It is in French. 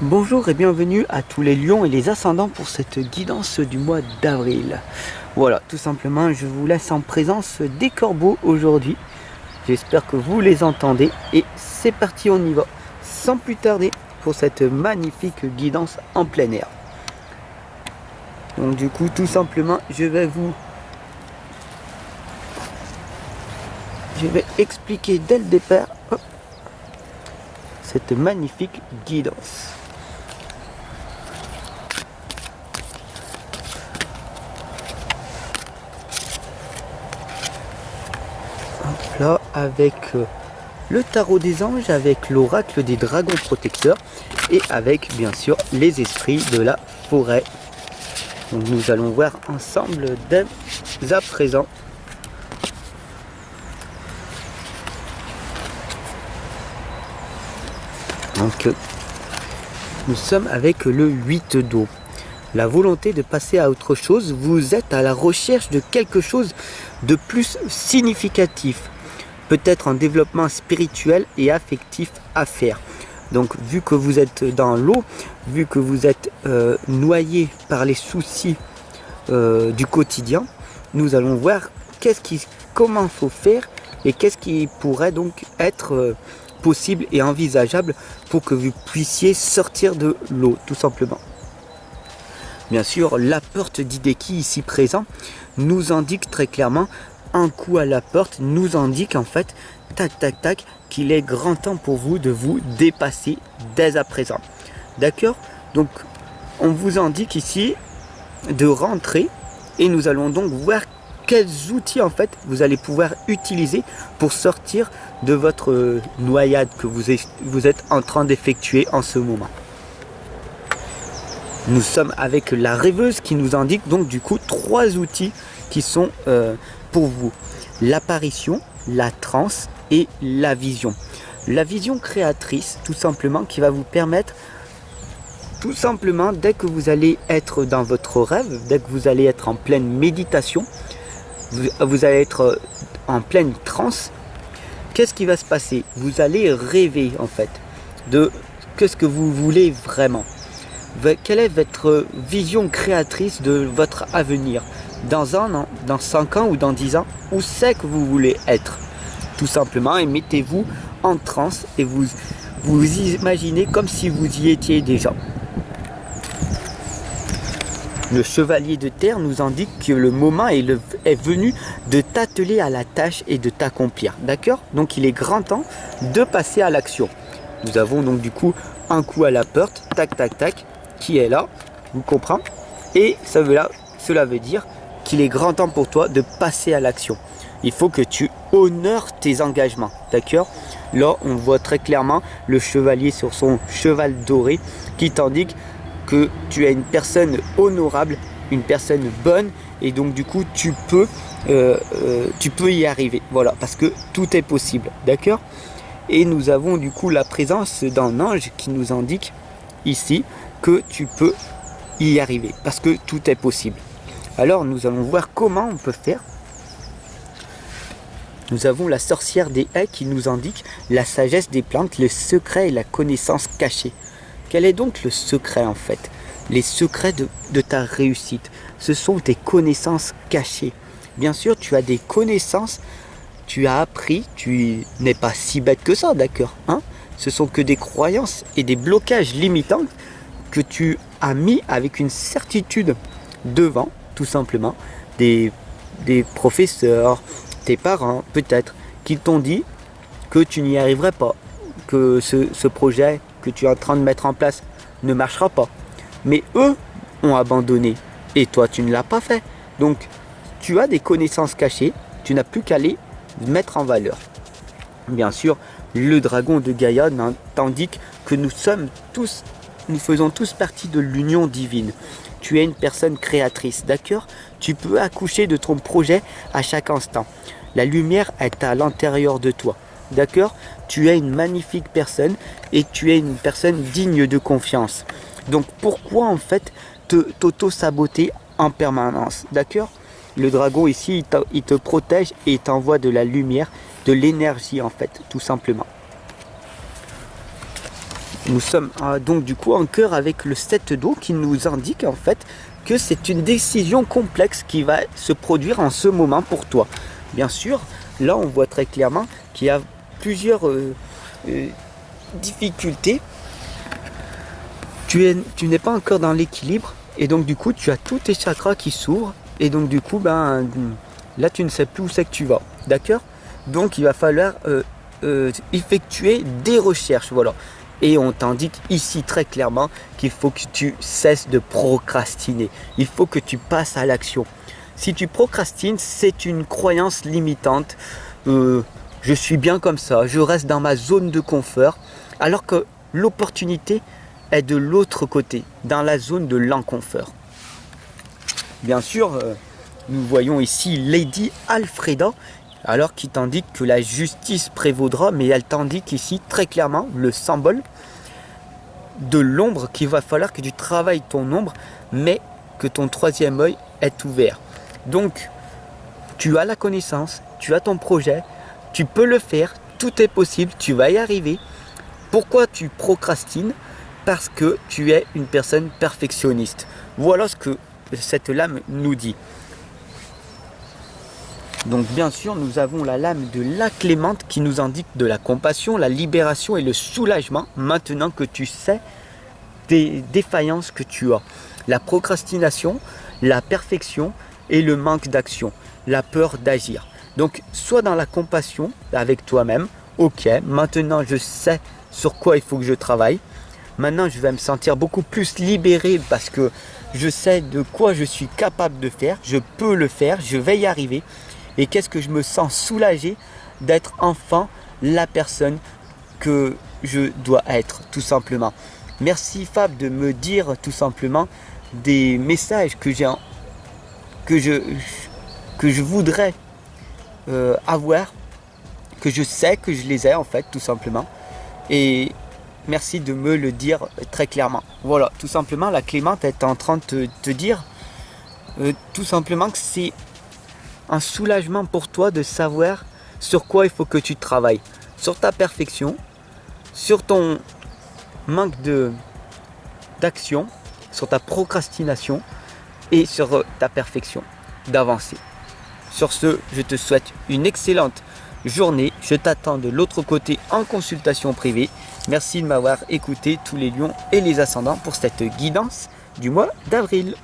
Bonjour et bienvenue à tous les lions et les ascendants pour cette guidance du mois d'avril. Voilà, tout simplement, je vous laisse en présence des corbeaux aujourd'hui. J'espère que vous les entendez et c'est parti, on y va. Sans plus tarder pour cette magnifique guidance en plein air. Donc du coup, tout simplement, je vais expliquer dès le départ cette magnifique guidance. Là, avec le tarot des anges, avec l'oracle des dragons protecteurs et avec bien sûr les esprits de la forêt. Donc nous allons voir ensemble dès à présent. Donc nous sommes avec le 8 d'eau. La volonté de passer à autre chose, vous êtes à la recherche de quelque chose de plus significatif. Peut-être un développement spirituel et affectif à faire. Donc vu que vous êtes dans l'eau, vu que vous êtes noyé par les soucis du quotidien, nous allons voir comment faut faire et qu'est-ce qui pourrait donc être possible et envisageable pour que vous puissiez sortir de l'eau, tout simplement. Bien sûr, la porte d'Hideki ici présent nous indique très clairement, un coup à la porte nous indique en fait, tac tac tac, qu'il est grand temps pour vous de vous dépasser dès à présent. D'accord? Donc on vous indique ici de rentrer et nous allons donc voir quels outils en fait vous allez pouvoir utiliser pour sortir de votre noyade que vous êtes en train d'effectuer en ce moment. Nous sommes avec la rêveuse qui nous indique donc du coup 3 outils qui sont pour vous. L'apparition, la transe et la vision. La vision créatrice tout simplement qui va vous permettre tout simplement dès que vous allez être dans votre rêve, dès que vous allez être en pleine méditation, vous allez être en pleine transe, qu'est-ce qui va se passer? Vous allez rêver en fait de qu'est-ce que vous voulez vraiment. Quelle est votre vision créatrice de votre avenir? Dans un an, dans 5 ans ou dans 10 ans, où c'est que vous voulez être? Tout simplement, et mettez-vous en transe et vous imaginez comme si vous y étiez déjà. Le chevalier de terre nous indique que le moment est venu de t'atteler à la tâche et de t'accomplir. D'accord? Donc il est grand temps de passer à l'action. Nous avons donc du coup un coup à la porte, tac tac tac, qui est là, vous comprenez? Et cela veut dire qu'il est grand temps pour toi de passer à l'action. Il faut que tu honores tes engagements, d'accord? Là, on voit très clairement le chevalier sur son cheval doré qui t'indique que tu es une personne honorable, une personne bonne, et donc du coup tu peux y arriver. Voilà, parce que tout est possible, d'accord? Et nous avons du coup la présence d'un ange qui nous indique ici que tu peux y arriver, parce que tout est possible. Alors nous allons voir comment on peut faire. Nous avons la sorcière des haies qui nous indique la sagesse des plantes, le secret et la connaissance cachée. Quel est donc le secret en fait? Les secrets de ta réussite, ce sont tes connaissances cachées. Bien sûr, tu as des connaissances, tu as appris, tu n'es pas si bête que ça, d'accord, hein? Ce sont que des croyances et des blocages limitants que tu as mis avec une certitude devant, tout simplement, des professeurs, tes parents peut-être, qui t'ont dit que tu n'y arriverais pas, que ce projet que tu es en train de mettre en place ne marchera pas. Mais eux ont abandonné et toi tu ne l'as pas fait. Donc tu as des connaissances cachées, tu n'as plus qu'à les mettre en valeur. Bien sûr, le dragon de Gaïa t'indique que nous faisons tous partie de l'union divine. Tu es une personne créatrice, d'accord? Tu peux accoucher de ton projet à chaque instant. La lumière est à l'intérieur de toi, d'accord? Tu es une magnifique personne et tu es une personne digne de confiance. Donc pourquoi en fait t'auto-saboter en permanence, d'accord? Le dragon ici, il te protège et il t'envoie de la lumière, de l'énergie en fait, tout simplement. Nous sommes donc du coup en cœur avec le 7 d'eau qui nous indique en fait que c'est une décision complexe qui va se produire en ce moment pour toi. Bien sûr, là on voit très clairement qu'il y a plusieurs difficultés. Tu n'es pas encore dans l'équilibre et donc du coup tu as tous tes chakras qui s'ouvrent et donc du coup là tu ne sais plus où c'est que tu vas, d'accord? Donc il va falloir effectuer des recherches, voilà. Et on t'indique ici très clairement qu'il faut que tu cesses de procrastiner. Il faut que tu passes à l'action. Si tu procrastines, c'est une croyance limitante. Je suis bien comme ça, je reste dans ma zone de confort. Alors que l'opportunité est de l'autre côté, dans la zone de l'inconfort. Bien sûr, nous voyons ici Lady Alfreda, alors qui t'indique que la justice prévaudra, mais elle t'indique ici très clairement le symbole de l'ombre qu'il va falloir que tu travailles ton ombre, mais que ton troisième œil est ouvert. Donc, tu as la connaissance, tu as ton projet, tu peux le faire, tout est possible, tu vas y arriver. Pourquoi tu procrastines? Parce que tu es une personne perfectionniste. Voilà ce que cette lame nous dit. Donc bien sûr, nous avons la lame de la clémente qui nous indique de la compassion, la libération et le soulagement maintenant que tu sais des défaillances que tu as. La procrastination, la perfection et le manque d'action, la peur d'agir. Donc sois dans la compassion avec toi-même. Ok, maintenant je sais sur quoi il faut que je travaille. Maintenant je vais me sentir beaucoup plus libéré parce que je sais de quoi je suis capable de faire. Je peux le faire, je vais y arriver. Et qu'est-ce que je me sens soulagé d'être enfin la personne que je dois être, tout simplement. Merci Fab de me dire tout simplement des messages que je voudrais avoir, que je sais que je les ai en fait, tout simplement. Et merci de me le dire très clairement. Voilà, tout simplement, la Clémente est en train de te dire tout simplement que c'est un soulagement pour toi de savoir sur quoi il faut que tu travailles. Sur ta perfection, sur ton manque d'action, sur ta procrastination et sur ta perfection d'avancer. Sur ce, je te souhaite une excellente journée. Je t'attends de l'autre côté en consultation privée. Merci de m'avoir écouté tous les lions et les ascendants pour cette guidance du mois d'avril.